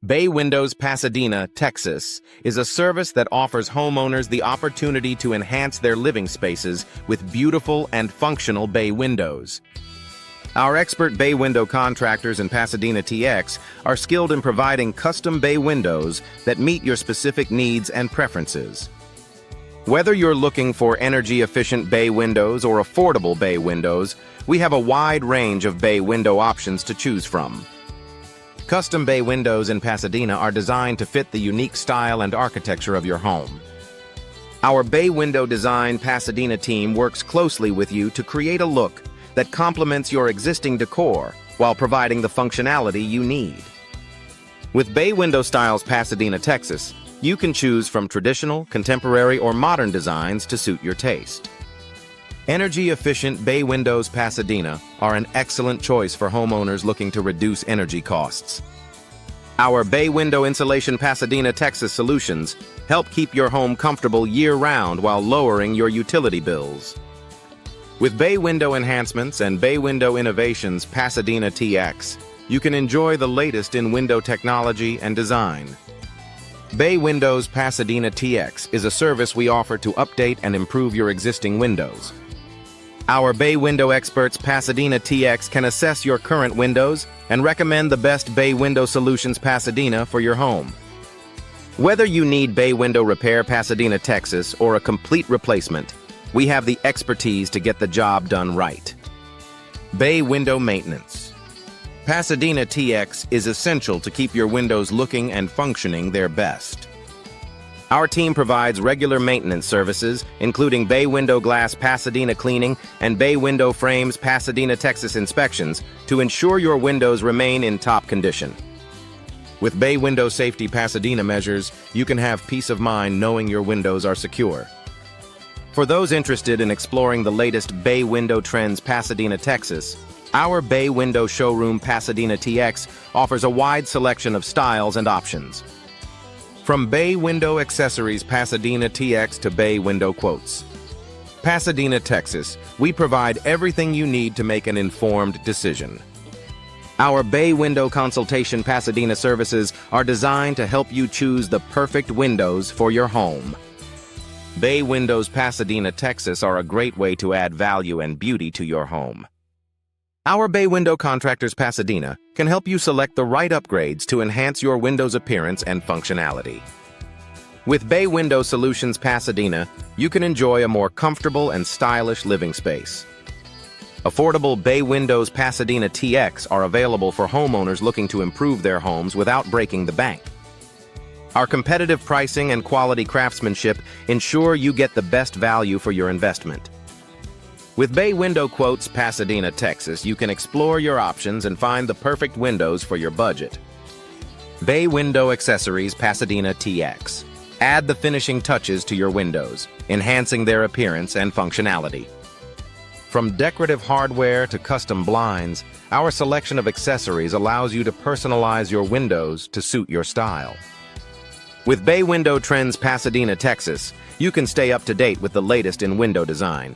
Bay Windows Pasadena, Texas, is a service that offers homeowners the opportunity to enhance their living spaces with beautiful and functional bay windows. Our expert bay window contractors in Pasadena TX are skilled in providing custom bay windows that meet your specific needs and preferences. Whether you're looking for energy-efficient bay windows or affordable bay windows, we have a wide range of bay window options to choose from. Custom bay windows in Pasadena are designed to fit the unique style and architecture of your home. Our Bay Window Design Pasadena team works closely with you to create a look that complements your existing decor while providing the functionality you need. With Bay Window Styles Pasadena, Texas, you can choose from traditional, contemporary, or modern designs to suit your taste. Energy-efficient Bay Windows Pasadena are an excellent choice for homeowners looking to reduce energy costs. Our Bay Window Insulation Pasadena, Texas solutions help keep your home comfortable year-round while lowering your utility bills. With Bay Window Enhancements and Bay Window Innovations Pasadena TX, you can enjoy the latest in window technology and design. Bay Windows Pasadena TX is a service we offer to update and improve your existing windows. Our Bay Window experts Pasadena TX can assess your current windows and recommend the best Bay Window Solutions Pasadena for your home. Whether you need Bay Window Repair Pasadena, Texas, or a complete replacement, we have the expertise to get the job done right. Bay Window Maintenance. Pasadena TX is essential to keep your windows looking and functioning their best. Our team provides regular maintenance services, including Bay Window Glass Pasadena cleaning and Bay Window Frames Pasadena, Texas inspections to ensure your windows remain in top condition. With Bay Window Safety Pasadena measures, you can have peace of mind knowing your windows are secure. For those interested in exploring the latest Bay Window trends Pasadena, Texas, our Bay Window Showroom Pasadena TX offers a wide selection of styles and options. From Bay Window Accessories Pasadena TX to Bay Window Quotes. Pasadena, Texas, we provide everything you need to make an informed decision. Our Bay Window Consultation Pasadena services are designed to help you choose the perfect windows for your home. Bay Windows Pasadena, Texas are a great way to add value and beauty to your home. Our Bay Window Contractors Pasadena can help you select the right upgrades to enhance your window's appearance and functionality. With Bay Window Solutions Pasadena, you can enjoy a more comfortable and stylish living space. Affordable Bay Windows Pasadena TX are available for homeowners looking to improve their homes without breaking the bank. Our competitive pricing and quality craftsmanship ensure you get the best value for your investment. With Bay Window Quotes Pasadena, Texas, you can explore your options and find the perfect windows for your budget. Bay Window Accessories Pasadena TX. Add the finishing touches to your windows, enhancing their appearance and functionality. From decorative hardware to custom blinds, our selection of accessories allows you to personalize your windows to suit your style. With Bay Window Trends Pasadena, Texas, you can stay up to date with the latest in window design.